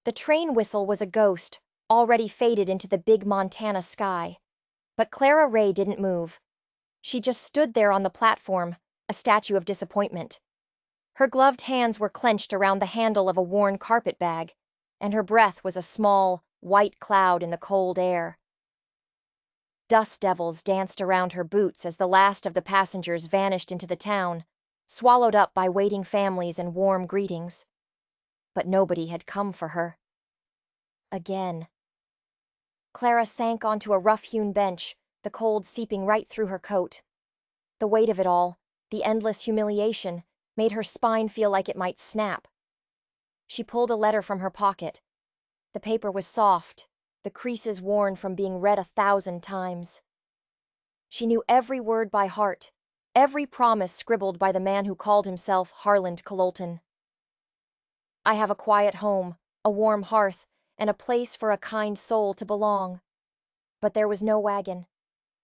The train whistle was a ghost, already faded into the big Montana sky. But Clara Ray didn't move. She just stood there on the platform, a statue of disappointment. Her gloved hands were clenched around the handle of a worn carpet bag, and her breath was a small, white cloud in the cold air. Dust devils danced around her boots as the last of the passengers vanished into the town, swallowed up by waiting families and warm greetings. But nobody had come for her. Again. Clara sank onto a rough-hewn bench, the cold seeping right through her coat. The weight of it all, the endless humiliation, made her spine feel like it might snap. She pulled a letter from her pocket. The paper was soft, the creases worn from being read 1,000 times. She knew every word by heart, every promise scribbled by the man who called himself Harland Cololton. I have a quiet home, a warm hearth, and a place for a kind soul to belong. But there was no wagon,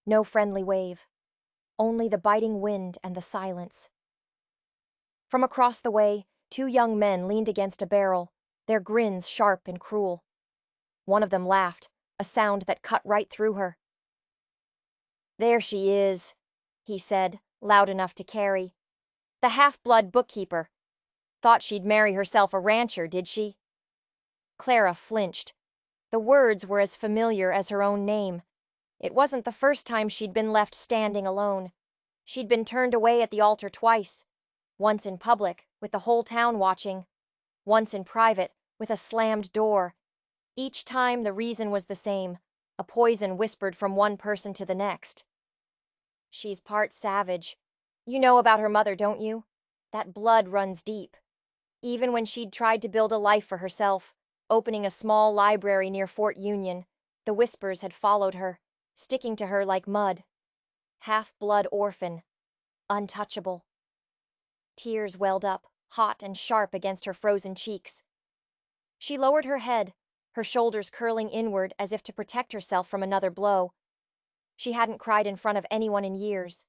no friendly wave, only the biting wind and the silence. From across the way, 2 young men leaned against a barrel, their grins sharp and cruel. One of them laughed, a sound that cut right through her. "There she is," he said, loud enough to carry. "The half-blood bookkeeper. Thought she'd marry herself a rancher, did she?" Clara flinched. The words were as familiar as her own name. It wasn't the first time she'd been left standing alone. She'd been turned away at the altar twice. Once in public, with the whole town watching. Once in private, with a slammed door. Each time the reason was the same, a poison whispered from one person to the next. "She's part savage. You know about her mother, don't you? That blood runs deep. Even when she'd tried to build a life for herself, opening a small library near Fort Union, the whispers had followed her, sticking to her like mud. Half-blood orphan. Untouchable." Tears welled up, hot and sharp against her frozen cheeks. She lowered her head, her shoulders curling inward as if to protect herself from another blow. She hadn't cried in front of anyone in years.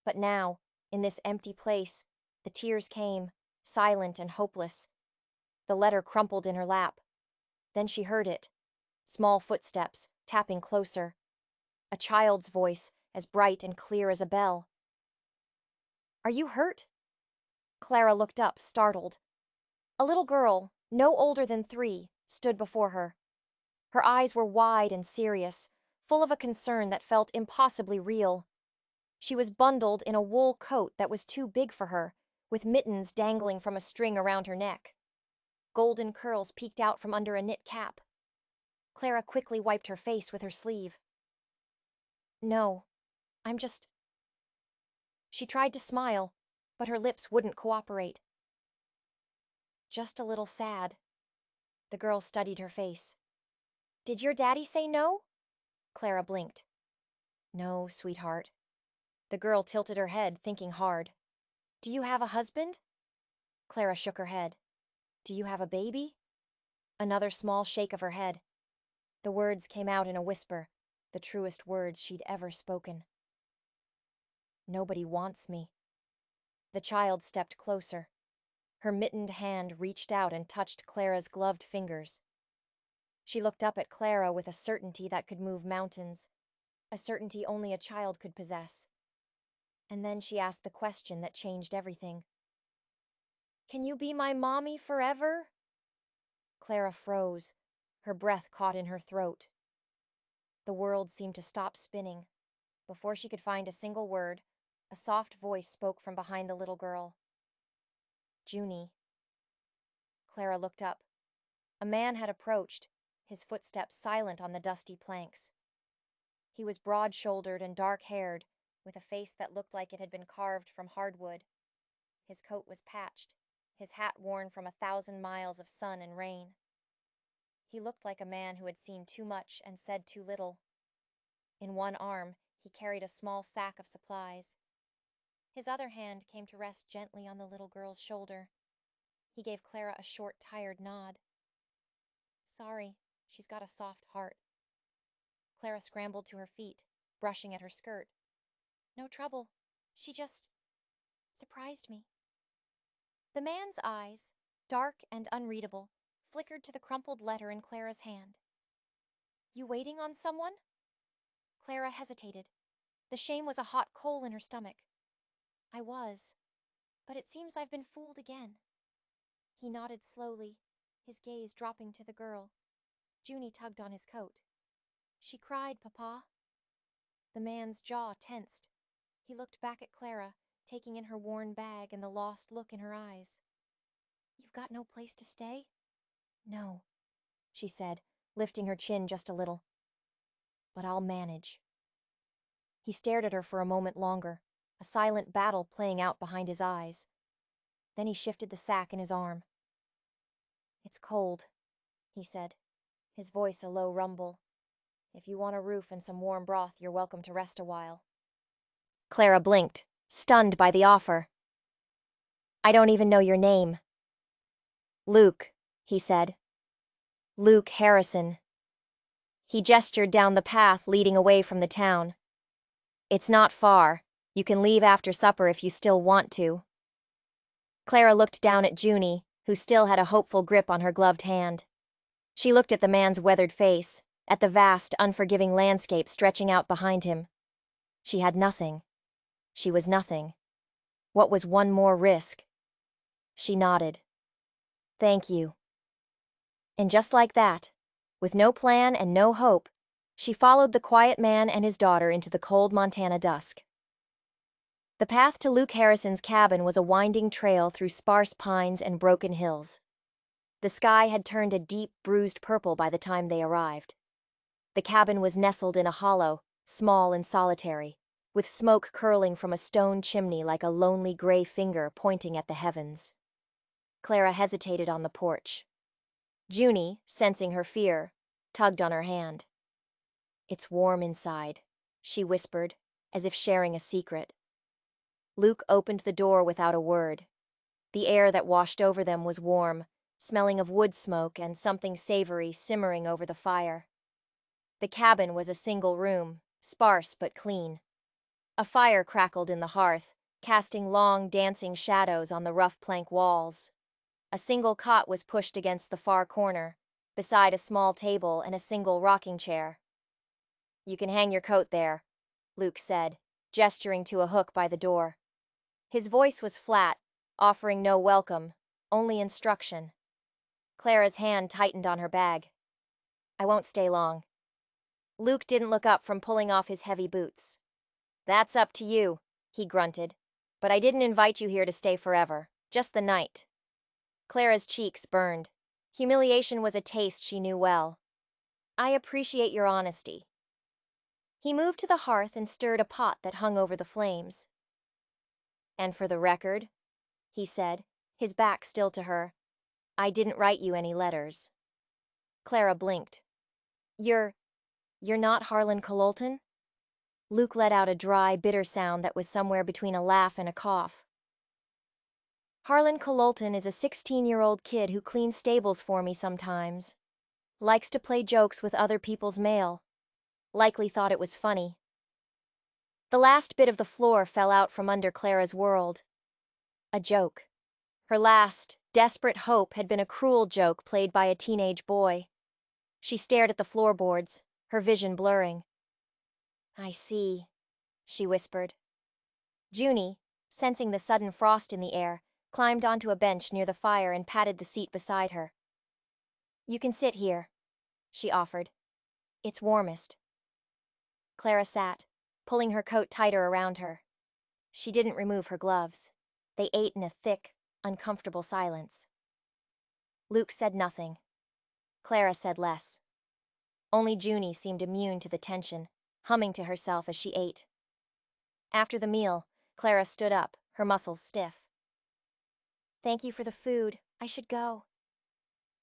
But now, in this empty place, the tears came, silent and hopeless. The letter crumpled in her lap. Then she heard it. Small footsteps, tapping closer. A child's voice, as bright and clear as a bell. "Are you hurt?" Clara looked up, startled. A little girl, no older than 3, stood before her. Her eyes were wide and serious, full of a concern that felt impossibly real. She was bundled in a wool coat that was too big for her, with mittens dangling from a string around her neck. Golden curls peeked out from under a knit cap. Clara quickly wiped her face with her sleeve. "No, I'm just..." She tried to smile, but her lips wouldn't cooperate. "Just a little sad." The girl studied her face. "Did your daddy say no?" Clara blinked. "No, sweetheart." The girl tilted her head, thinking hard. "Do you have a husband?" Clara shook her head. "Do you have a baby?" Another small shake of her head. The words came out in a whisper, the truest words she'd ever spoken. "Nobody wants me." The child stepped closer. Her mittened hand reached out and touched Clara's gloved fingers. She looked up at Clara with a certainty that could move mountains, a certainty only a child could possess. And then she asked the question that changed everything. "Can you be my mommy forever?" Clara froze, her breath caught in her throat. The world seemed to stop spinning. Before she could find a single word, a soft voice spoke from behind the little girl. "Junie." Clara looked up. A man had approached, his footsteps silent on the dusty planks. He was broad-shouldered and dark-haired, with a face that looked like it had been carved from hardwood. His coat was patched, his hat worn from 1,000 miles of sun and rain. He looked like a man who had seen too much and said too little. In one arm, he carried a small sack of supplies. His other hand came to rest gently on the little girl's shoulder. He gave Clara a short, tired nod. "Sorry, she's got a soft heart." Clara scrambled to her feet, brushing at her skirt. "No trouble. She just surprised me." The man's eyes, dark and unreadable, flickered to the crumpled letter in Clara's hand. "You waiting on someone?" Clara hesitated. The shame was a hot coal in her stomach. "I was. But it seems I've been fooled again." He nodded slowly, his gaze dropping to the girl. Junie tugged on his coat. "She cried, Papa." The man's jaw tensed. He looked back at Clara, taking in her worn bag and the lost look in her eyes. "You've got no place to stay?" "No," she said, lifting her chin just a little. "But I'll manage." He stared at her for a moment longer, a silent battle playing out behind his eyes. Then he shifted the sack in his arm. "It's cold," he said, his voice a low rumble. "If you want a roof and some warm broth, you're welcome to rest a while." Clara blinked, stunned by the offer. "I don't even know your name." "Luke," he said. "Luke Harrison." He gestured down the path leading away from the town. "It's not far. You can leave after supper if you still want to." Clara looked down at Junie, who still had a hopeful grip on her gloved hand. She looked at the man's weathered face, at the vast, unforgiving landscape stretching out behind him. She had nothing. She was nothing. What was one more risk? She nodded. "Thank you." And just like that, with no plan and no hope, she followed the quiet man and his daughter into the cold Montana dusk. The path to Luke Harrison's cabin was a winding trail through sparse pines and broken hills. The sky had turned a deep, bruised purple by the time they arrived. The cabin was nestled in a hollow, small and solitary, with smoke curling from a stone chimney like a lonely gray finger pointing at the heavens. Clara hesitated on the porch. Junie, sensing her fear, tugged on her hand. "It's warm inside," she whispered, as if sharing a secret. Luke opened the door without a word. The air that washed over them was warm, smelling of wood smoke and something savory simmering over the fire. The cabin was a single room, sparse but clean. A fire crackled in the hearth, casting long, dancing shadows on the rough plank walls. A single cot was pushed against the far corner, beside a small table and a single rocking chair. "You can hang your coat there," Luke said, gesturing to a hook by the door. His voice was flat, offering no welcome, only instruction. Clara's hand tightened on her bag. "I won't stay long." Luke didn't look up from pulling off his heavy boots. "That's up to you," he grunted. "But I didn't invite you here to stay forever, just the night." Clara's cheeks burned. Humiliation was a taste she knew well. "I appreciate your honesty." He moved to the hearth and stirred a pot that hung over the flames. "And for the record," he said, his back still to her, "I didn't write you any letters." Clara blinked. You're not Harlan Cololton?" Luke let out a dry, bitter sound that was somewhere between a laugh and a cough. "Harlan Cololton is a 16-year-old kid who cleans stables for me sometimes. Likes to play jokes with other people's mail. Likely thought it was funny." The last bit of the floor fell out from under Clara's world. A joke. Her last, desperate hope had been a cruel joke played by a teenage boy. She stared at the floorboards, her vision blurring. "I see," she whispered. Junie, sensing the sudden frost in the air, climbed onto a bench near the fire and patted the seat beside her. "You can sit here," she offered. "It's warmest." Clara sat, pulling her coat tighter around her. She didn't remove her gloves. They ate in a thick, uncomfortable silence. Luke said nothing. Clara said less. Only Junie seemed immune to the tension, humming to herself as she ate. After the meal, Clara stood up, her muscles stiff. "Thank you for the food. I should go."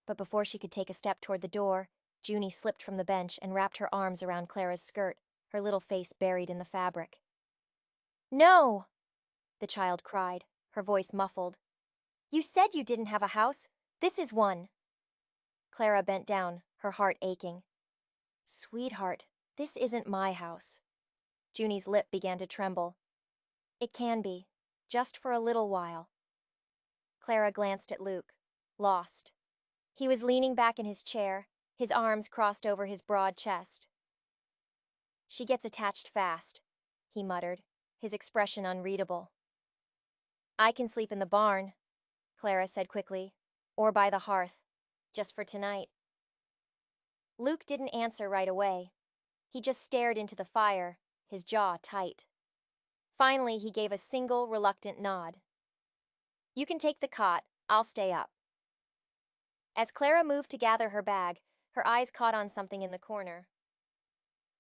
But before she could take a step toward the door, Junie slipped from the bench and wrapped her arms around Clara's skirt, her little face buried in the fabric. "No!" the child cried, her voice muffled. "You said you didn't have a house. This is one." Clara bent down, her heart aching. "Sweetheart, this isn't my house." Junie's lip began to tremble. "It can be, just for a little while." Clara glanced at Luke, lost. He was leaning back in his chair, his arms crossed over his broad chest. She gets attached fast, he muttered, his expression unreadable. I can sleep in the barn, Clara said quickly, or by the hearth, just for tonight. Luke didn't answer right away. He just stared into the fire, his jaw tight. Finally, he gave a single, reluctant nod. You can take the cot, I'll stay up. As Clara moved to gather her bag, her eyes caught on something in the corner.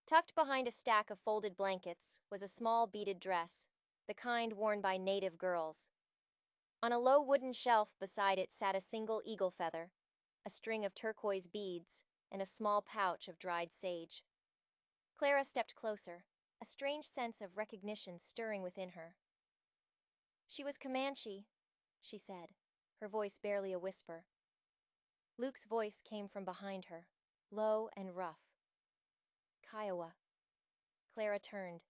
Tucked behind a stack of folded blankets was a small beaded dress, the kind worn by native girls. On a low wooden shelf beside it sat a single eagle feather, a string of turquoise beads, and a small pouch of dried sage. Clara stepped closer, a strange sense of recognition stirring within her. She was Comanche, she said, her voice barely a whisper. Luke's voice came from behind her, low and rough. Kiowa. Clara turned.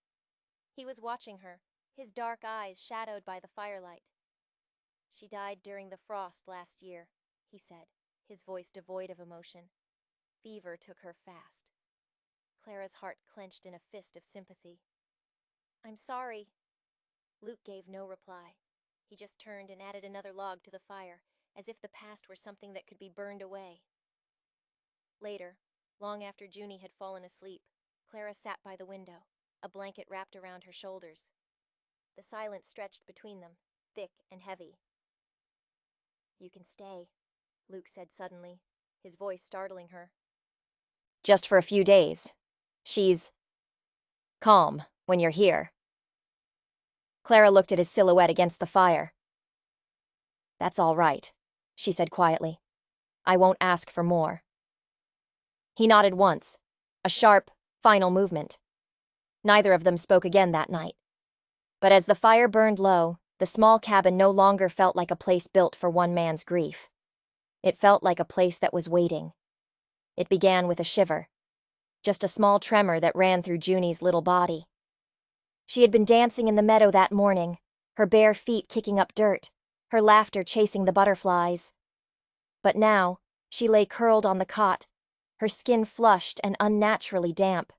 He was watching her, his dark eyes shadowed by the firelight. She died during the frost last year, he said, his voice devoid of emotion. Fever took her fast. Clara's heart clenched in a fist of sympathy. I'm sorry. Luke gave no reply. He just turned and added another log to the fire, as if the past were something that could be burned away. Later, long after Junie had fallen asleep, Clara sat by the window, a blanket wrapped around her shoulders. The silence stretched between them, thick and heavy. You can stay, Luke said suddenly, his voice startling her. Just for a few days. She's calm when you're here. Clara looked at his silhouette against the fire. That's all right, she said quietly. I won't ask for more. He nodded once, a sharp, final movement. Neither of them spoke again that night. But as the fire burned low, the small cabin no longer felt like a place built for one man's grief. It felt like a place that was waiting. It began with a shiver, just a small tremor that ran through Junie's little body. She had been dancing in the meadow that morning, her bare feet kicking up dirt, her laughter chasing the butterflies. But now, she lay curled on the cot, her skin flushed and unnaturally damp.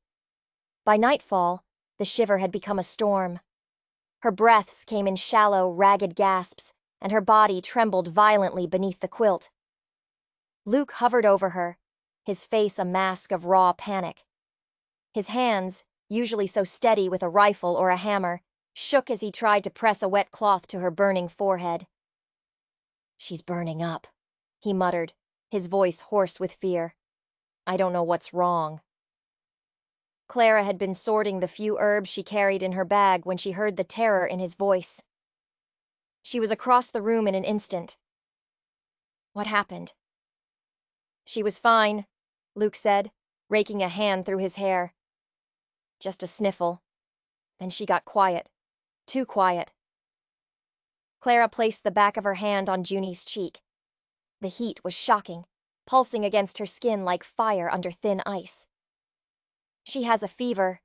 By nightfall, the shiver had become a storm. Her breaths came in shallow, ragged gasps, and her body trembled violently beneath the quilt. Luke hovered over her, his face a mask of raw panic. His hands, usually so steady with a rifle or a hammer, shook as he tried to press a wet cloth to her burning forehead. She's burning up, he muttered, his voice hoarse with fear. I don't know what's wrong. Clara had been sorting the few herbs she carried in her bag when she heard the terror in his voice. She was across the room in an instant. What happened? She was fine, Luke said, raking a hand through his hair. Just a sniffle. Then she got quiet. Too quiet. Clara placed the back of her hand on Junie's cheek. The heat was shocking, pulsing against her skin like fire under thin ice. She has a fever,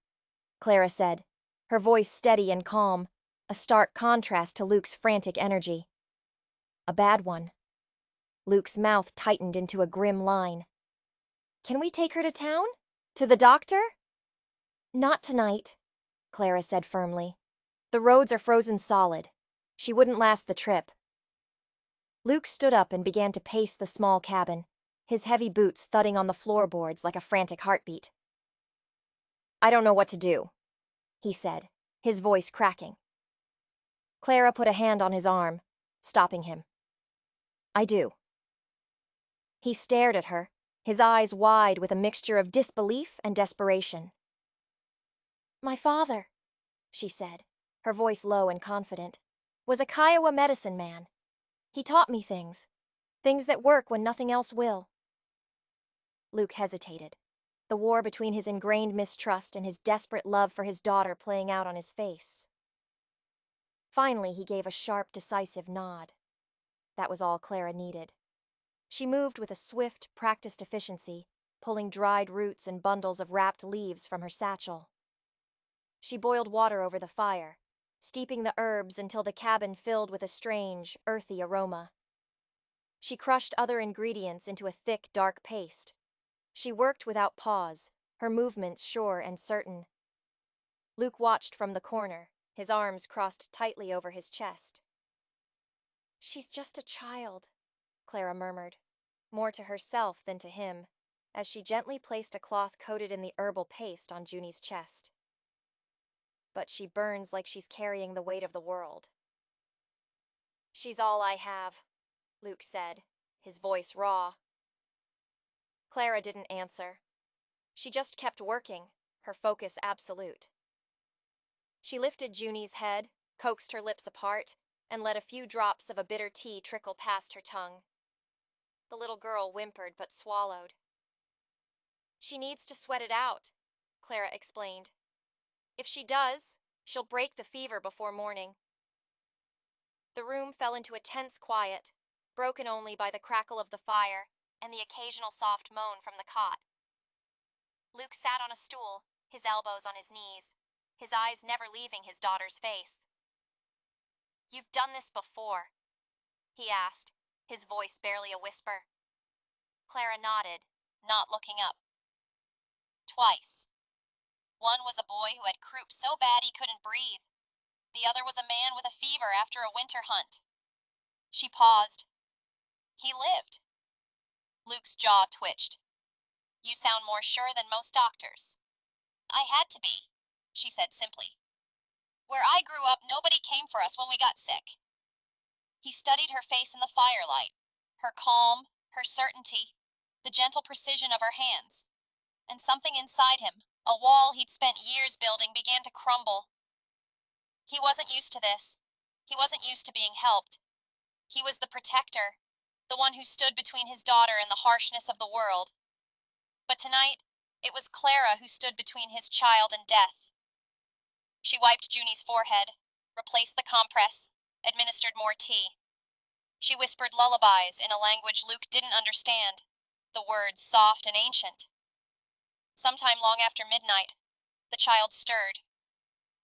Clara said, her voice steady and calm, a stark contrast to Luke's frantic energy. A bad one. Luke's mouth tightened into a grim line. Can we take her to town? To the doctor? Not tonight, Clara said firmly. The roads are frozen solid. She wouldn't last the trip. Luke stood up and began to pace the small cabin, his heavy boots thudding on the floorboards like a frantic heartbeat. I don't know what to do, he said, his voice cracking. Clara put a hand on his arm, stopping him. I do. He stared at her, his eyes wide with a mixture of disbelief and desperation. My father, she said, her voice low and confident, was a Kiowa medicine man. He taught me things that work when nothing else will. Luke hesitated, the war between his ingrained mistrust and his desperate love for his daughter playing out on his face. Finally, he gave a sharp, decisive nod. That was all Clara needed. She moved with a swift, practiced efficiency, pulling dried roots and bundles of wrapped leaves from her satchel. She boiled water over the fire, steeping the herbs until the cabin filled with a strange, earthy aroma. She crushed other ingredients into a thick, dark paste. She worked without pause, her movements sure and certain. Luke watched from the corner, his arms crossed tightly over his chest. "She's just a child," Clara murmured, more to herself than to him, as she gently placed a cloth coated in the herbal paste on Junie's chest. "But she burns like she's carrying the weight of the world." "She's all I have," Luke said, his voice raw. Clara didn't answer. She just kept working, her focus absolute. She lifted Junie's head, coaxed her lips apart, and let a few drops of a bitter tea trickle past her tongue. The little girl whimpered but swallowed. "She needs to sweat it out," Clara explained. "If she does, she'll break the fever before morning." The room fell into a tense quiet, broken only by the crackle of the fire and the occasional soft moan from the cot. Luke sat on a stool, his elbows on his knees, his eyes never leaving his daughter's face. "You've done this before?" he asked, his voice barely a whisper. Clara nodded, not looking up. "Twice. One was a boy who had croup so bad he couldn't breathe. The other was a man with a fever after a winter hunt." She paused. "He lived." Luke's jaw twitched. "You sound more sure than most doctors." "I had to be," she said simply. "Where I grew up, nobody came for us when we got sick." He studied her face in the firelight, her calm, her certainty, the gentle precision of her hands, and something inside him, a wall he'd spent years building, began to crumble. He wasn't used to this. He wasn't used to being helped. He was the protector, the one who stood between his daughter and the harshness of the world. But tonight, it was Clara who stood between his child and death. She wiped Junie's forehead, replaced the compress, administered more tea. She whispered lullabies in a language Luke didn't understand, the words soft and ancient. Sometime long after midnight, the child stirred.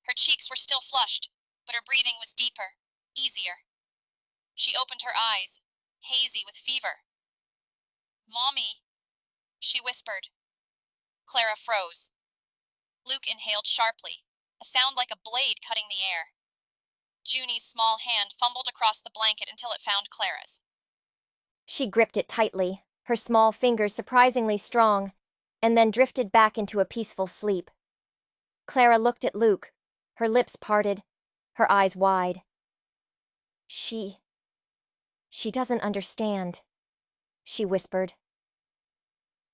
Her cheeks were still flushed, but her breathing was deeper, easier. She opened her eyes, hazy with fever. "Mommy," she whispered. Clara froze. Luke inhaled sharply, a sound like a blade cutting the air. Junie's small hand fumbled across the blanket until it found Clara's. She gripped it tightly, her small fingers surprisingly strong, and then drifted back into a peaceful sleep. Clara looked at Luke, her lips parted, her eyes wide. She doesn't understand," she whispered.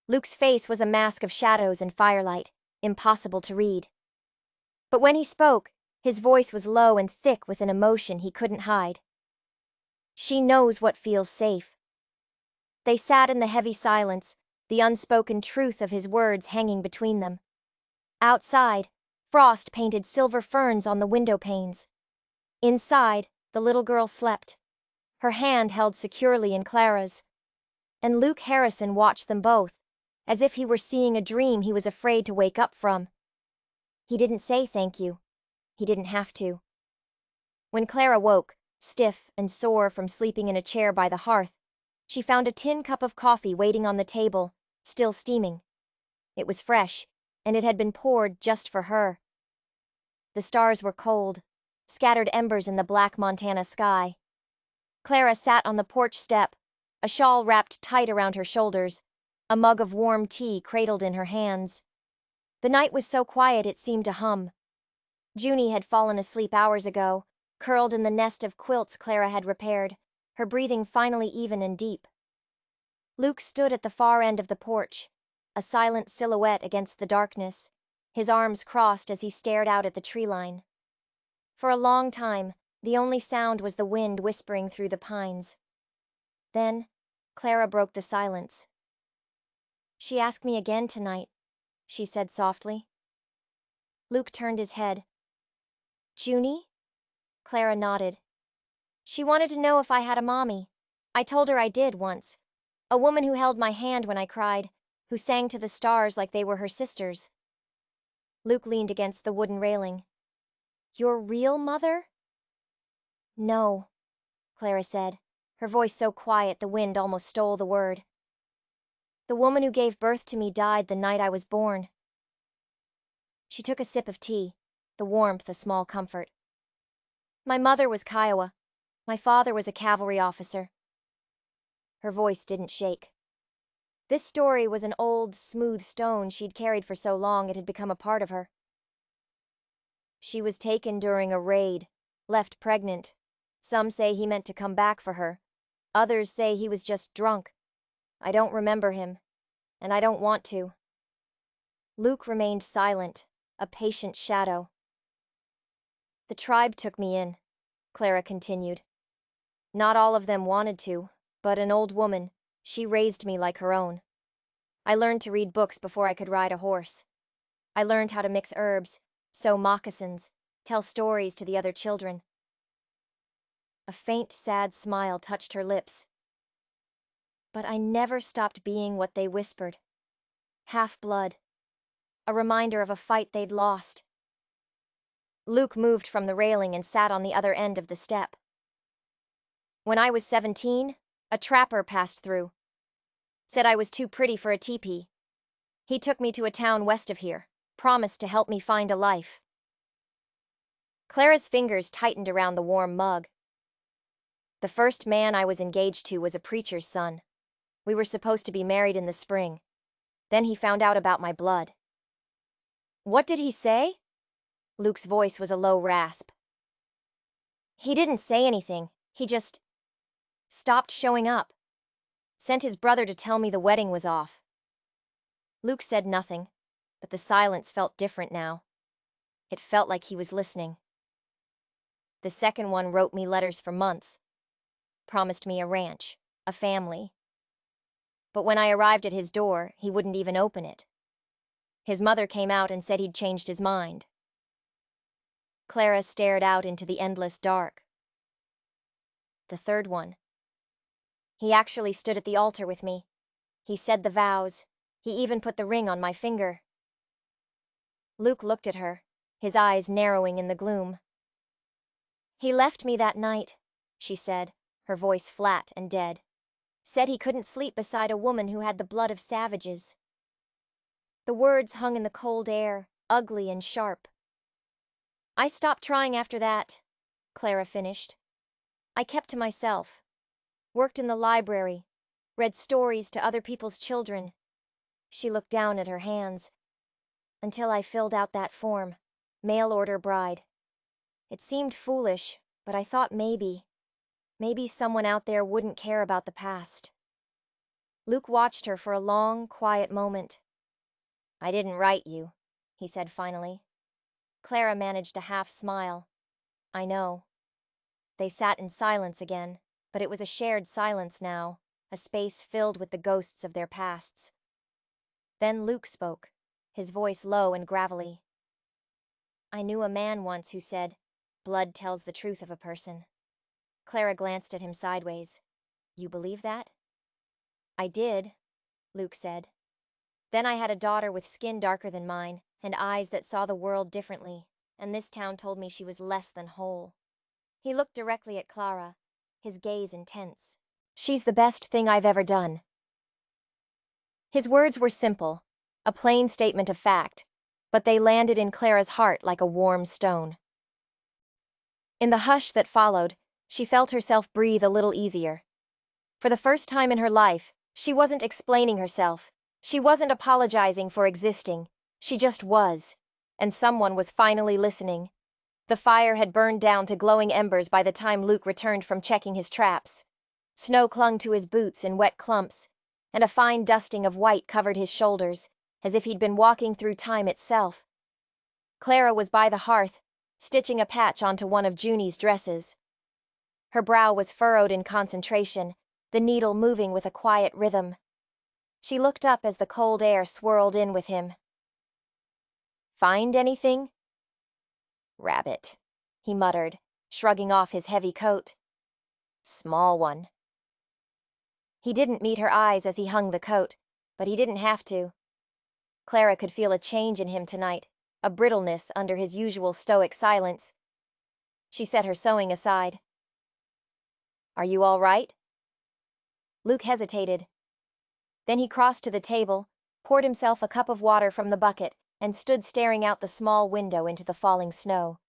Luke's face was a mask of shadows and firelight, impossible to read. But when he spoke, his voice was low and thick with an emotion he couldn't hide. "She knows what feels safe." They sat in the heavy silence, the unspoken truth of his words hanging between them. Outside, frost painted silver ferns on the window panes. Inside, the little girl slept, her hand held securely in Clara's. And Luke Harrison watched them both, as if he were seeing a dream he was afraid to wake up from. He didn't say thank you. He didn't have to. When Clara woke, stiff and sore from sleeping in a chair by the hearth, she found a tin cup of coffee waiting on the table, still steaming. It was fresh, and it had been poured just for her. The stars were cold, scattered embers in the black Montana sky. Clara sat on the porch step, a shawl wrapped tight around her shoulders, a mug of warm tea cradled in her hands. The night was so quiet it seemed to hum. Junie had fallen asleep hours ago, curled in the nest of quilts Clara had repaired, her breathing finally even and deep. Luke stood at the far end of the porch, a silent silhouette against the darkness, his arms crossed as he stared out at the tree line. For a long time, the only sound was the wind whispering through the pines. Then, Clara broke the silence. "She asked me again tonight," she said softly. Luke turned his head. "Junie?" Clara nodded. "She wanted to know if I had a mommy. I told her I did once. A woman who held my hand when I cried, who sang to the stars like they were her sisters." Luke leaned against the wooden railing. "Your real mother?" "No," Clara said, her voice so quiet the wind almost stole the word. "The woman who gave birth to me died the night I was born." She took a sip of tea, the warmth a small comfort. "My mother was Kiowa. My father was a cavalry officer." Her voice didn't shake. This story was an old, smooth stone she'd carried for so long it had become a part of her. "She was taken during a raid, left pregnant. Some say he meant to come back for her. Others say he was just drunk. I don't remember him, and I don't want to." Luke remained silent, a patient shadow. "The tribe took me in," Clara continued. "Not all of them wanted to, but an old woman, she raised me like her own. I learned to read books before I could ride a horse. I learned how to mix herbs, sew moccasins, tell stories to the other children." A faint, sad smile touched her lips. "But I never stopped being what they whispered. Half-blood. A reminder of a fight they'd lost." Luke moved from the railing and sat on the other end of the step. "When I was 17, a trapper passed through. Said I was too pretty for a teepee. He took me to a town west of here, promised to help me find a life." Clara's fingers tightened around the warm mug. "The first man I was engaged to was a preacher's son. We were supposed to be married in the spring. Then he found out about my blood." "What did he say?" Luke's voice was a low rasp. "He didn't say anything. He just stopped showing up. Sent his brother to tell me the wedding was off." Luke said nothing, but the silence felt different now. It felt like he was listening. "The second one wrote me letters for months. Promised me a ranch, a family. But when I arrived at his door, he wouldn't even open it. His mother came out and said he'd changed his mind." Clara stared out into the endless dark. "The third one. He actually stood at the altar with me. He said the vows. He even put the ring on my finger." Luke looked at her, his eyes narrowing in the gloom. "He left me that night," she said, her voice flat and dead. "Said he couldn't sleep beside a woman who had the blood of savages." The words hung in the cold air, ugly and sharp. "I stopped trying after that," Clara finished. "I kept to myself. Worked in the library. Read stories to other people's children." She looked down at her hands. "Until I filled out that form, mail order bride. It seemed foolish, but I thought maybe someone out there wouldn't care about the past." Luke watched her for a long, quiet moment. "I didn't write you," he said finally. Clara managed a half smile. "I know." They sat in silence again, but it was a shared silence now, a space filled with the ghosts of their pasts. Then Luke spoke, his voice low and gravelly. "I knew a man once who said, 'Blood tells the truth of a person.'" Clara glanced at him sideways. "You believe that?" "I did," Luke said. "Then I had a daughter with skin darker than mine, and eyes that saw the world differently, and this town told me she was less than whole." He looked directly at Clara, his gaze intense. "She's the best thing I've ever done." His words were simple, a plain statement of fact, but they landed in Clara's heart like a warm stone. In the hush that followed, she felt herself breathe a little easier. For the first time in her life, she wasn't explaining herself. She wasn't apologizing for existing. She just was, and someone was finally listening. The fire had burned down to glowing embers by the time Luke returned from checking his traps. Snow clung to his boots in wet clumps, and a fine dusting of white covered his shoulders, as if he'd been walking through time itself. Clara was by the hearth, stitching a patch onto one of Junie's dresses. Her brow was furrowed in concentration, the needle moving with a quiet rhythm. She looked up as the cold air swirled in with him. "Find anything?" "Rabbit," he muttered, shrugging off his heavy coat. "Small one." He didn't meet her eyes as he hung the coat, but he didn't have to. Clara could feel a change in him tonight, a brittleness under his usual stoic silence. She set her sewing aside. "Are you all right?" Luke hesitated. Then he crossed to the table, poured himself a cup of water from the bucket, and stood staring out the small window into the falling snow.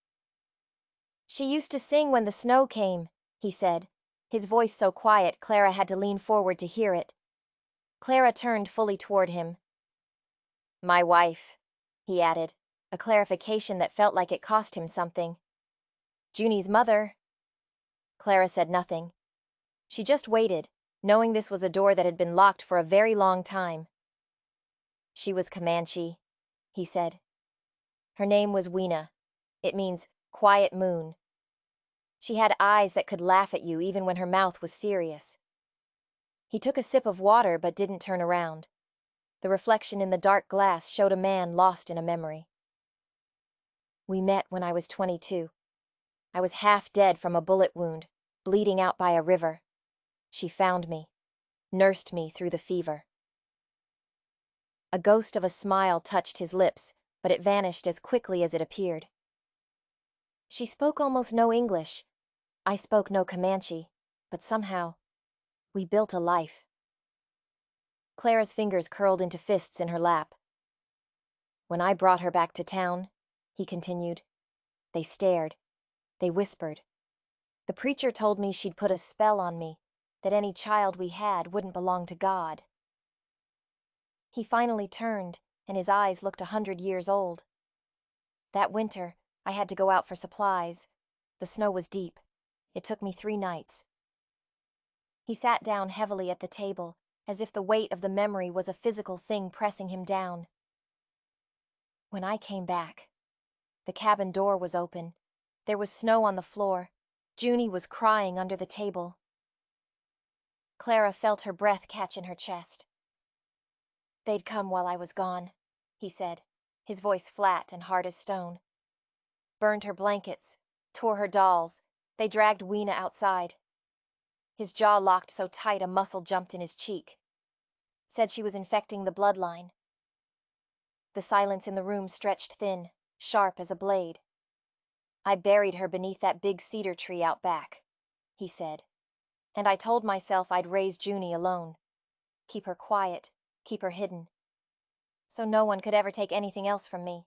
"She used to sing when the snow came," he said, his voice so quiet Clara had to lean forward to hear it. Clara turned fully toward him. "My wife," he added, a clarification that felt like it cost him something. "Junie's mother." Clara said nothing. She just waited, knowing this was a door that had been locked for a very long time. "She was Comanche," he said. "Her name was Weena. It means quiet moon. She had eyes that could laugh at you even when her mouth was serious." He took a sip of water but didn't turn around. The reflection in the dark glass showed a man lost in a memory. "We met when I was 22. I was half dead from a bullet wound, bleeding out by a river. She found me, nursed me through the fever." A ghost of a smile touched his lips, but it vanished as quickly as it appeared. "She spoke almost no English. I spoke no Comanche, but somehow, we built a life." Clara's fingers curled into fists in her lap. "When I brought her back to town," he continued, "they stared. They whispered. The preacher told me she'd put a spell on me, that any child we had wouldn't belong to God." He finally turned, and his eyes looked 100 years old. "That winter, I had to go out for supplies. The snow was deep. It took me 3 nights." He sat down heavily at the table, as if the weight of the memory was a physical thing pressing him down. "When I came back, the cabin door was open. There was snow on the floor. Junie was crying under the table." Clara felt her breath catch in her chest. "They'd come while I was gone," he said, his voice flat and hard as stone. "Burned her blankets, tore her dolls. They dragged Weena outside." His jaw locked so tight a muscle jumped in his cheek. "Said she was infecting the bloodline." The silence in the room stretched thin, sharp as a blade. "I buried her beneath that big cedar tree out back," he said. "And I told myself I'd raise Junie alone. Keep her quiet, keep her hidden. So no one could ever take anything else from me."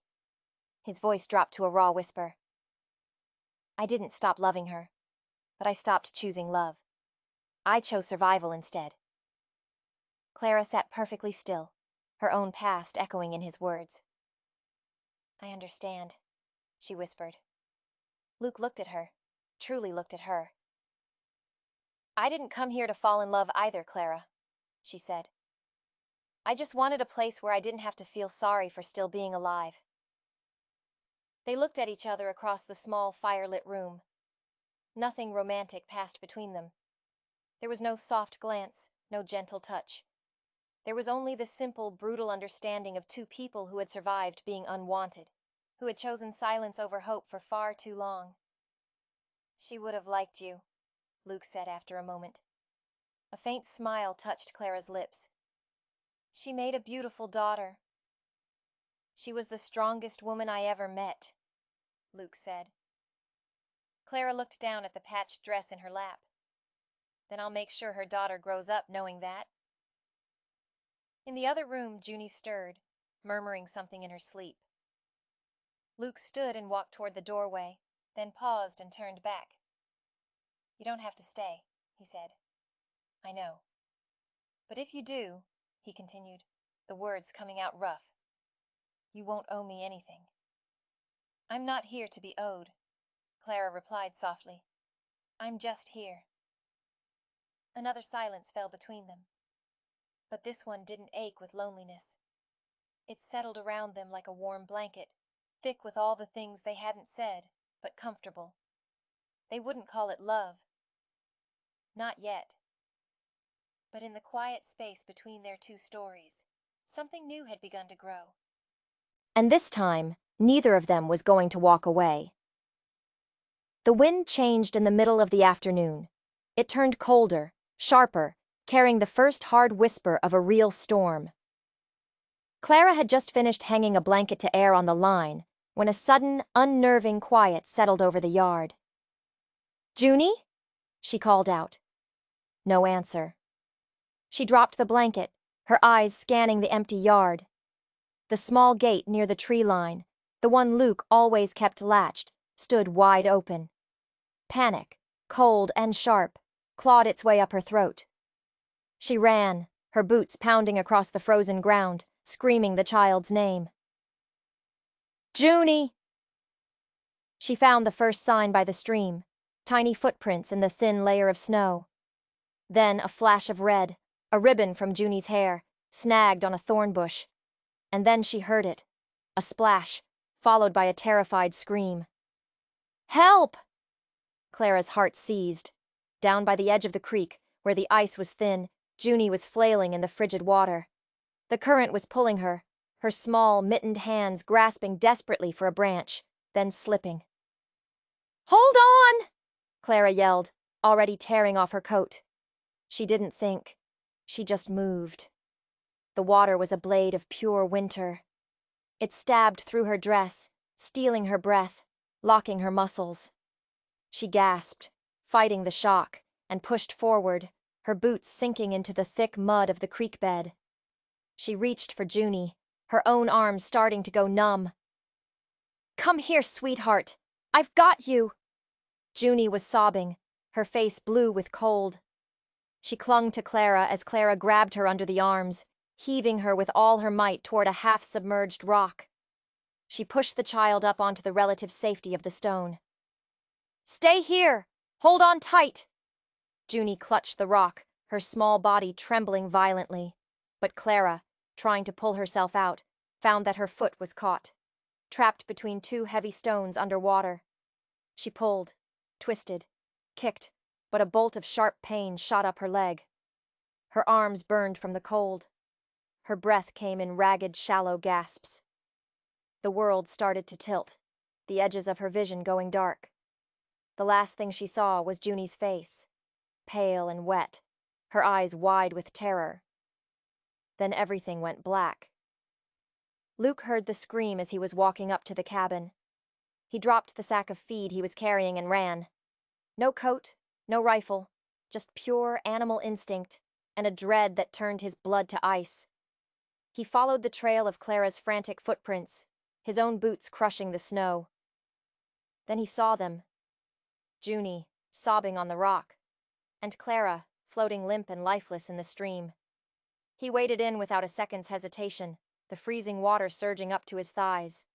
His voice dropped to a raw whisper. "I didn't stop loving her, but I stopped choosing love. I chose survival instead." Clara sat perfectly still, her own past echoing in his words. "I understand," she whispered. Luke looked at her, truly looked at her. "I didn't come here to fall in love either, Clara," she said. "I just wanted a place where I didn't have to feel sorry for still being alive." They looked at each other across the small firelit room. Nothing romantic passed between them. There was no soft glance, no gentle touch. There was only the simple, brutal understanding of 2 people who had survived being unwanted, who had chosen silence over hope for far too long. "She would have liked you," Luke said after a moment. A faint smile touched Clara's lips. "She made a beautiful daughter." "She was the strongest woman I ever met," Luke said. Clara looked down at the patched dress in her lap. "Then I'll make sure her daughter grows up knowing that." In the other room, Junie stirred, murmuring something in her sleep. Luke stood and walked toward the doorway, then paused and turned back. "You don't have to stay," he said. "I know. But if you do," he continued, the words coming out rough, "you won't owe me anything." "I'm not here to be owed," Clara replied softly. "I'm just here." Another silence fell between them. But this one didn't ache with loneliness. It settled around them like a warm blanket, thick with all the things they hadn't said, but comfortable. They wouldn't call it love. Not yet. But in the quiet space between their 2 stories, something new had begun to grow. And this time, neither of them was going to walk away. The wind changed in the middle of the afternoon. It turned colder, sharper, carrying the first hard whisper of a real storm. Clara had just finished hanging a blanket to air on the line when a sudden, unnerving quiet settled over the yard. "Junie?" she called out. No answer. She dropped the blanket, her eyes scanning the empty yard. The small gate near the tree line, the one Luke always kept latched, stood wide open. Panic, cold and sharp, clawed its way up her throat. She ran, her boots pounding across the frozen ground, screaming the child's name. Junie! She found the first sign by the stream, tiny footprints in the thin layer of snow. Then a flash of red, a ribbon from Junie's hair, snagged on a thorn bush. And then she heard it, a splash, followed by a terrified scream. Help! Clara's heart seized. Down by the edge of the creek, where the ice was thin, Junie was flailing in the frigid water. The current was pulling her, her small, mittened hands grasping desperately for a branch, then slipping. Hold on! Clara yelled, already tearing off her coat. She didn't think. She just moved. The water was a blade of pure winter. It stabbed through her dress, stealing her breath, locking her muscles. She gasped, fighting the shock, and pushed forward, her boots sinking into the thick mud of the creek bed. She reached for Junie, her own arms starting to go numb. Come here, sweetheart. I've got you. Junie was sobbing, her face blue with cold. She clung to Clara as Clara grabbed her under the arms, heaving her with all her might toward a half-submerged rock. She pushed the child up onto the relative safety of the stone. Stay here! Hold on tight! Junie clutched the rock, her small body trembling violently. But Clara, trying to pull herself out, found that her foot was caught, trapped between two heavy stones underwater. She pulled, twisted, kicked, but a bolt of sharp pain shot up her leg. Her arms burned from the cold. Her breath came in ragged, shallow gasps. The world started to tilt, the edges of her vision going dark. The last thing she saw was Junie's face, pale and wet, her eyes wide with terror. Then everything went black. Luke heard the scream as he was walking up to the cabin. He dropped the sack of feed he was carrying and ran. No coat, no rifle, just pure animal instinct and a dread that turned his blood to ice. He followed the trail of Clara's frantic footprints, his own boots crushing the snow. Then he saw them. Junie, sobbing on the rock, and Clara, floating limp and lifeless in the stream. He waded in without a second's hesitation, the freezing water surging up to his thighs.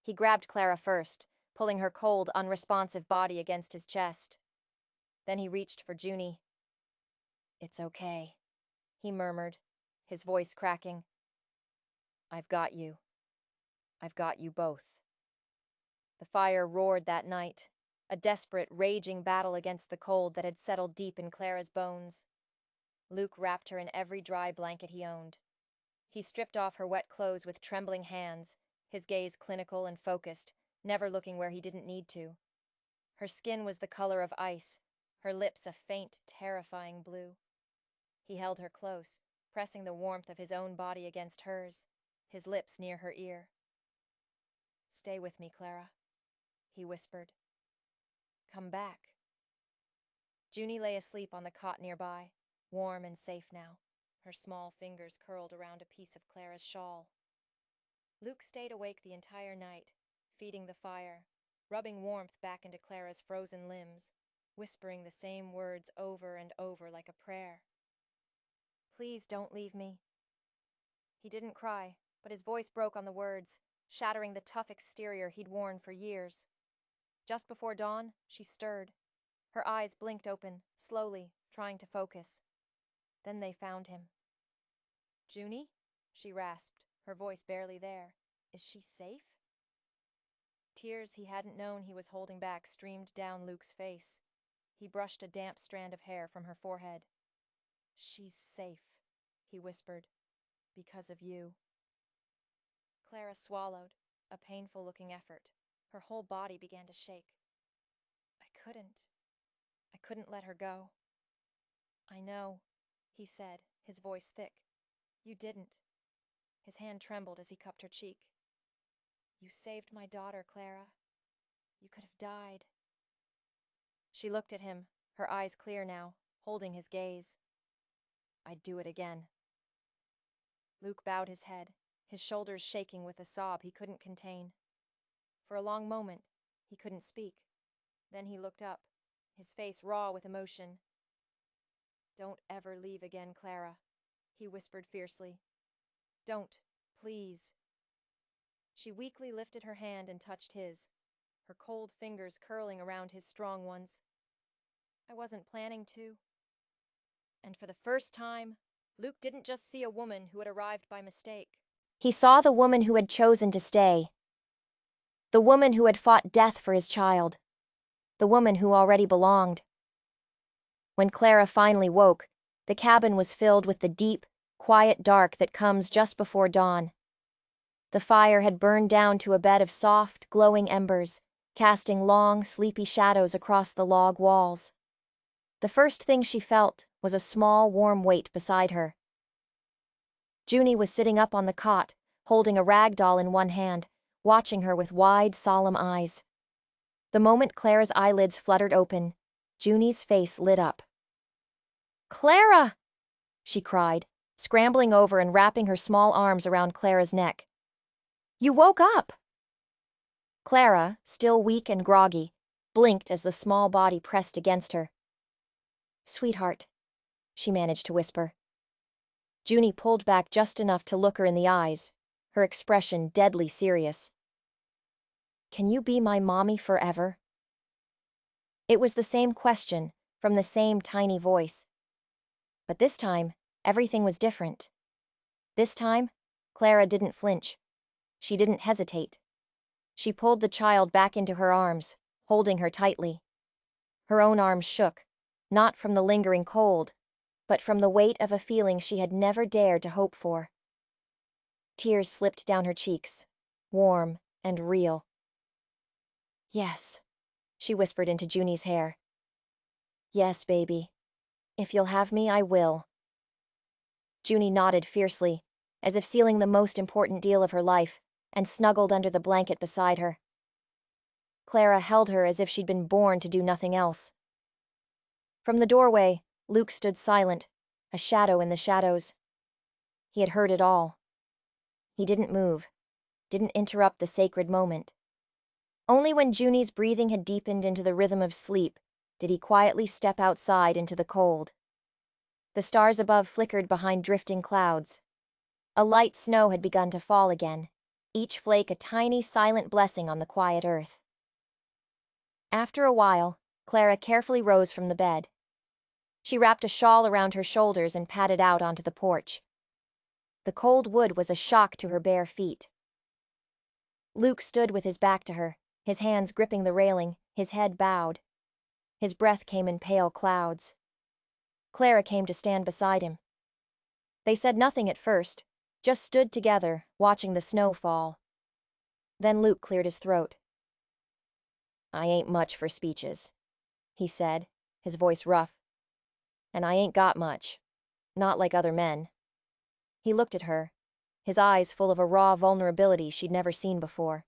He grabbed Clara first, pulling her cold, unresponsive body against his chest. Then he reached for Junie. It's okay, he murmured, his voice cracking. I've got you. I've got you both. The fire roared that night, a desperate, raging battle against the cold that had settled deep in Clara's bones. Luke wrapped her in every dry blanket he owned. He stripped off her wet clothes with trembling hands, his gaze clinical and focused, never looking where he didn't need to. Her skin was the color of ice, her lips a faint, terrifying blue. He held her close, pressing the warmth of his own body against hers, his lips near her ear. Stay with me, Clara, he whispered. Come back. Junie lay asleep on the cot nearby, warm and safe now, her small fingers curled around a piece of Clara's shawl. Luke stayed awake the entire night, feeding the fire, rubbing warmth back into Clara's frozen limbs, whispering the same words over and over like a prayer. Please don't leave me. He didn't cry, but his voice broke on the words, shattering the tough exterior he'd worn for years. Just before dawn, she stirred. Her eyes blinked open, slowly, trying to focus. Then they found him. Junie? She rasped, her voice barely there. Is she safe? Tears he hadn't known he was holding back streamed down Luke's face. He brushed a damp strand of hair from her forehead. She's safe, he whispered, because of you. Clara swallowed, a painful-looking effort. Her whole body began to shake. I couldn't let her go. I know, he said, his voice thick. You didn't. His hand trembled as he cupped her cheek. You saved my daughter, Clara. You could have died. She looked at him, her eyes clear now, holding his gaze. I'd do it again. Luke bowed his head, his shoulders shaking with a sob he couldn't contain. For a long moment, he couldn't speak. Then he looked up, his face raw with emotion. "Don't ever leave again, Clara," he whispered fiercely. "Don't, please." She weakly lifted her hand and touched his, her cold fingers curling around his strong ones. "I wasn't planning to." And for the first time, Luke didn't just see a woman who had arrived by mistake. He saw the woman who had chosen to stay. The woman who had fought death for his child. The woman who already belonged. When Clara finally woke, the cabin was filled with the deep, quiet dark that comes just before dawn. The fire had burned down to a bed of soft, glowing embers, casting long, sleepy shadows across the log walls. The first thing she felt was a small, warm weight beside her. Junie was sitting up on the cot, holding a rag doll in one hand, watching her with wide, solemn eyes. The moment Clara's eyelids fluttered open, Junie's face lit up. "Clara!" she cried, scrambling over and wrapping her small arms around Clara's neck. "You woke up!" Clara, still weak and groggy, blinked as the small body pressed against her. "Sweetheart," she managed to whisper. Junie pulled back just enough to look her in the eyes, her expression deadly serious. "Can you be my mommy forever?" It was the same question, from the same tiny voice. But this time, everything was different. This time, Clara didn't flinch. She didn't hesitate. She pulled the child back into her arms, holding her tightly. Her own arms shook, not from the lingering cold, but from the weight of a feeling she had never dared to hope for. Tears slipped down her cheeks, warm and real. "Yes," she whispered into Junie's hair. "Yes, baby. If you'll have me, I will." Junie nodded fiercely, as if sealing the most important deal of her life, and snuggled under the blanket beside her. Clara held her as if she'd been born to do nothing else. From the doorway, Luke stood silent, a shadow in the shadows. He had heard it all. He didn't move, didn't interrupt the sacred moment. Only when Junie's breathing had deepened into the rhythm of sleep did he quietly step outside into the cold. The stars above flickered behind drifting clouds. A light snow had begun to fall again, each flake a tiny, silent blessing on the quiet earth. After a while, Clara carefully rose from the bed. She wrapped a shawl around her shoulders and padded out onto the porch. The cold wood was a shock to her bare feet. Luke stood with his back to her, his hands gripping the railing, his head bowed. His breath came in pale clouds. Clara came to stand beside him. They said nothing at first, just stood together, watching the snow fall. Then Luke cleared his throat. "I ain't much for speeches," he said, his voice rough. "And I ain't got much. Not like other men." He looked at her, his eyes full of a raw vulnerability she'd never seen before.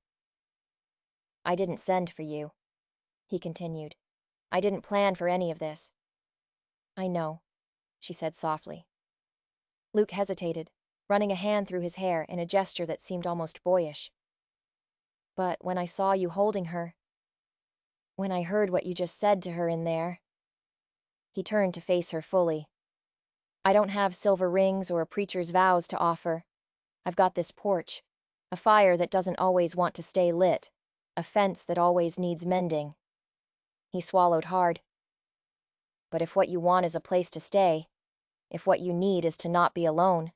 "I didn't send for you," he continued. "I didn't plan for any of this." "I know," she said softly. Luke hesitated, running a hand through his hair in a gesture that seemed almost boyish. "But when I saw you holding her, when I heard what you just said to her in there." He turned to face her fully. "I don't have silver rings or preacher's vows to offer. I've got this porch, a fire that doesn't always want to stay lit, a fence that always needs mending." He swallowed hard. "But if what you want is a place to stay, if what you need is to not be alone,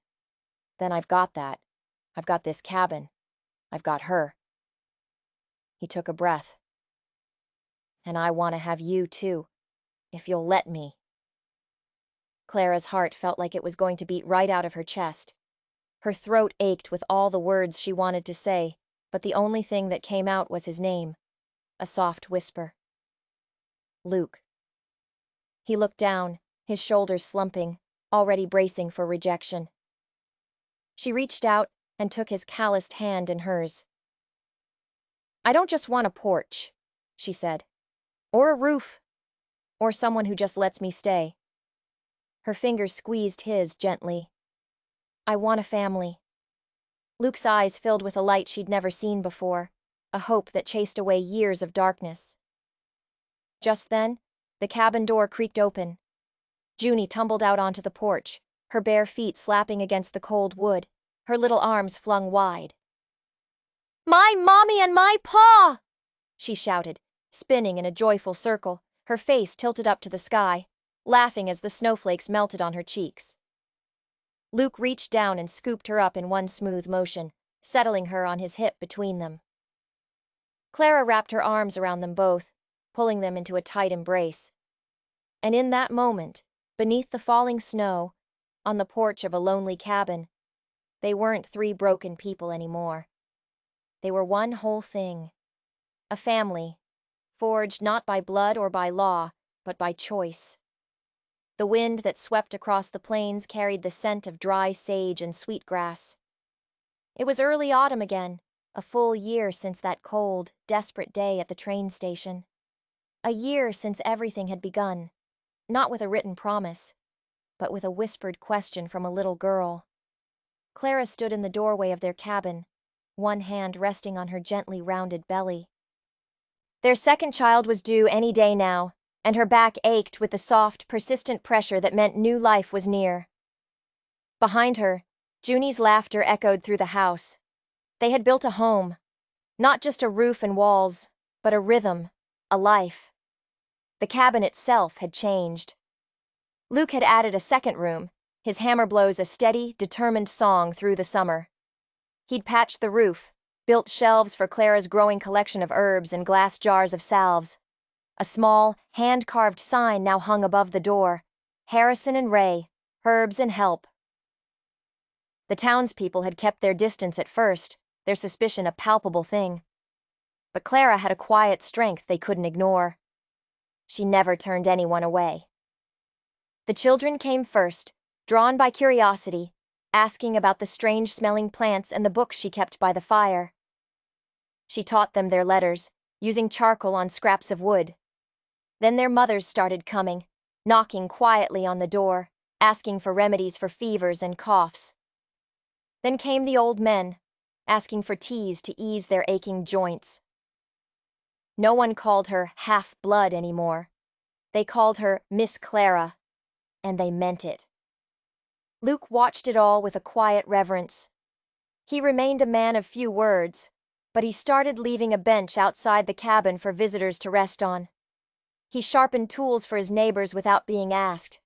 then I've got that. I've got this cabin. I've got her." He took a breath. "And I want to have you too, if you'll let me." Clara's heart felt like it was going to beat right out of her chest. Her throat ached with all the words she wanted to say, but the only thing that came out was his name, a soft whisper. "Luke." He looked down, his shoulders slumping, already bracing for rejection. She reached out and took his calloused hand in hers. "I don't just want a porch," she said, "or a roof, or someone who just lets me stay." Her fingers squeezed his gently. "I want a family." Luke's eyes filled with a light she'd never seen before, a hope that chased away years of darkness. Just then, the cabin door creaked open. Junie tumbled out onto the porch, her bare feet slapping against the cold wood, her little arms flung wide. "My mommy and my pa!" she shouted, spinning in a joyful circle, her face tilted up to the sky, laughing as the snowflakes melted on her cheeks. Luke reached down and scooped her up in one smooth motion, settling her on his hip between them. Clara wrapped her arms around them both, pulling them into a tight embrace. And in that moment, beneath the falling snow, on the porch of a lonely cabin, they weren't three broken people anymore. They were one whole thing. A family, forged not by blood or by law, but by choice. The wind that swept across the plains carried the scent of dry sage and sweetgrass. It was early autumn again, a full year since that cold, desperate day at the train station. A year since everything had begun, not with a written promise, but with a whispered question from a little girl. Clara stood in the doorway of their cabin, one hand resting on her gently rounded belly. Their second child was due any day now, and her back ached with the soft, persistent pressure that meant new life was near. Behind her, Junie's laughter echoed through the house. They had built a home, not just a roof and walls, but a rhythm, a life. The cabin itself had changed. Luke had added a second room, his hammer blows a steady, determined song through the summer. He'd patched the roof, built shelves for Clara's growing collection of herbs and glass jars of salves. A small, hand-carved sign now hung above the door: Harrison and Ray, Herbs and Help. The townspeople had kept their distance at first, their suspicion a palpable thing. But Clara had a quiet strength they couldn't ignore. She never turned anyone away. The children came first, drawn by curiosity, asking about the strange-smelling plants and the books she kept by the fire. She taught them their letters, using charcoal on scraps of wood. Then their mothers started coming, knocking quietly on the door, asking for remedies for fevers and coughs. Then came the old men, asking for teas to ease their aching joints. No one called her half-blood anymore. They called her Miss Clara, and they meant it. Luke watched it all with a quiet reverence. He remained a man of few words, but he started leaving a bench outside the cabin for visitors to rest on. He sharpened tools for his neighbors without being asked.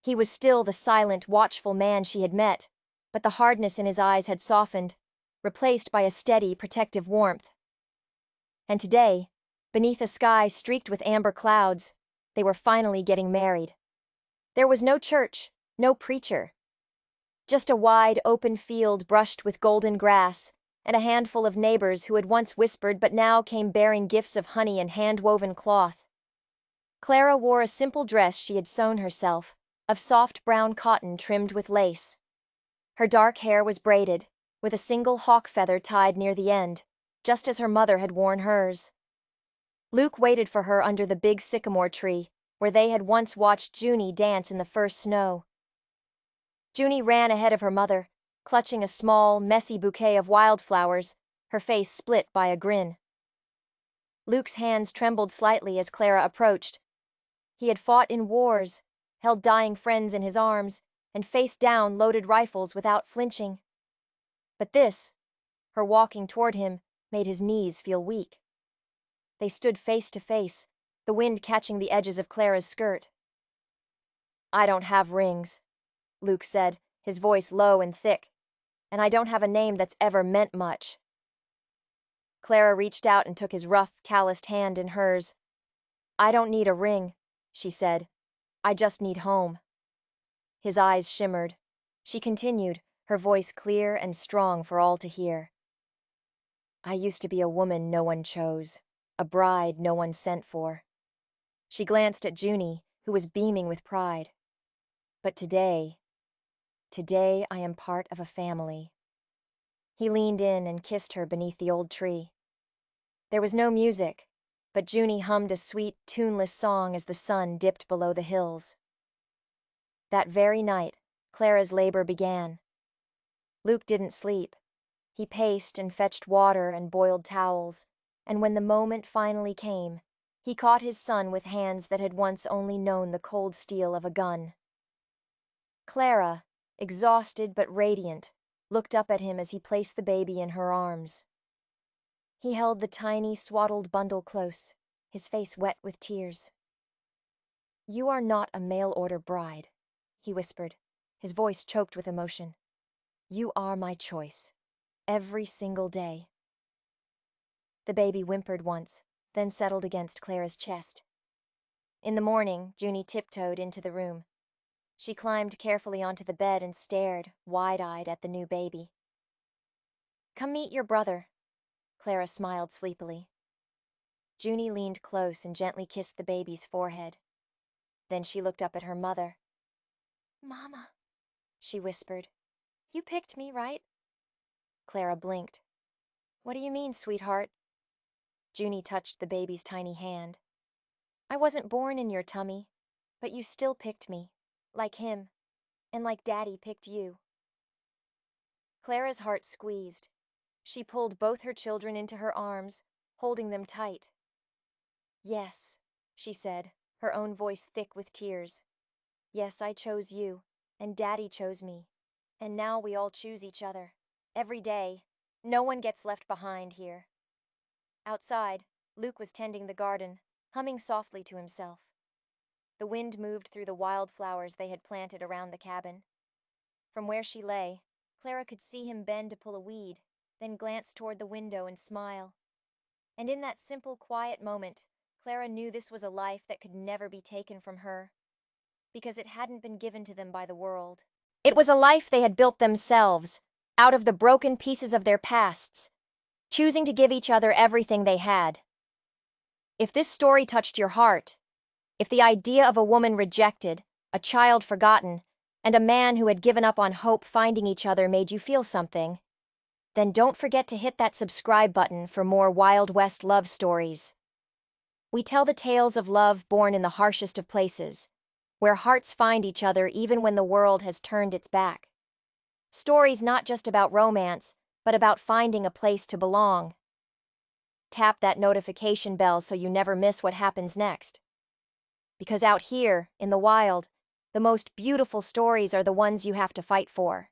He was still the silent, watchful man she had met, but the hardness in his eyes had softened, replaced by a steady, protective warmth. And today, beneath a sky streaked with amber clouds, they were finally getting married. There was no church, no preacher. Just a wide, open field brushed with golden grass, and a handful of neighbors who had once whispered but now came bearing gifts of honey and hand-woven cloth. Clara wore a simple dress she had sewn herself, of soft brown cotton trimmed with lace. Her dark hair was braided, with a single hawk feather tied near the end, just as her mother had worn hers. Luke waited for her under the big sycamore tree, where they had once watched Junie dance in the first snow. Junie ran ahead of her mother, clutching a small, messy bouquet of wildflowers, her face split by a grin. Luke's hands trembled slightly as Clara approached. He had fought in wars, held dying friends in his arms, and faced down loaded rifles without flinching. But this, her walking toward him, made his knees feel weak. They stood face to face, the wind catching the edges of Clara's skirt. "I don't have rings," Luke said, his voice low and thick, "and I don't have a name that's ever meant much." Clara reached out and took his rough, calloused hand in hers. "I don't need a ring," she said. "I just need home." His eyes shimmered. She continued, her voice clear and strong for all to hear. "I used to be a woman no one chose, a bride no one sent for." She glanced at Junie, who was beaming with pride. "But today I am part of a family." He leaned in and kissed her beneath the old tree. There was no music, but Junie hummed a sweet, tuneless song as the sun dipped below the hills. That very night, Clara's labor began. Luke didn't sleep. He paced and fetched water and boiled towels, and when the moment finally came, he caught his son with hands that had once only known the cold steel of a gun. Clara, exhausted but radiant, looked up at him as he placed the baby in her arms. He held the tiny, swaddled bundle close, his face wet with tears. "You are not a mail-order bride," he whispered, his voice choked with emotion. "You are my choice, every single day." The baby whimpered once, then settled against Clara's chest. In the morning, Junie tiptoed into the room. She climbed carefully onto the bed and stared, wide-eyed, at the new baby. "Come meet your brother," Clara smiled sleepily. Junie leaned close and gently kissed the baby's forehead. Then she looked up at her mother. "Mama," she whispered, "you picked me, right?" Clara blinked. "What do you mean, sweetheart?" Junie touched the baby's tiny hand. "I wasn't born in your tummy, but you still picked me, like him, and like Daddy picked you." Clara's heart squeezed. She pulled both her children into her arms, holding them tight. "Yes," she said, her own voice thick with tears. "Yes, I chose you, and Daddy chose me, and now we all choose each other. Every day. No one gets left behind here." Outside, Luke was tending the garden, humming softly to himself. The wind moved through the wildflowers they had planted around the cabin. From where she lay, Clara could see him bend to pull a weed, then glance toward the window and smile. And in that simple, quiet moment, Clara knew this was a life that could never be taken from her, because it hadn't been given to them by the world. It was a life they had built themselves, out of the broken pieces of their pasts, choosing to give each other everything they had. If this story touched your heart, if the idea of a woman rejected, a child forgotten, and a man who had given up on hope finding each other made you feel something, then don't forget to hit that subscribe button for more Wild West love stories. We tell the tales of love born in the harshest of places, where hearts find each other even when the world has turned its back. Stories not just about romance, but about finding a place to belong. Tap that notification bell so you never miss what happens next. Because out here, in the wild, the most beautiful stories are the ones you have to fight for.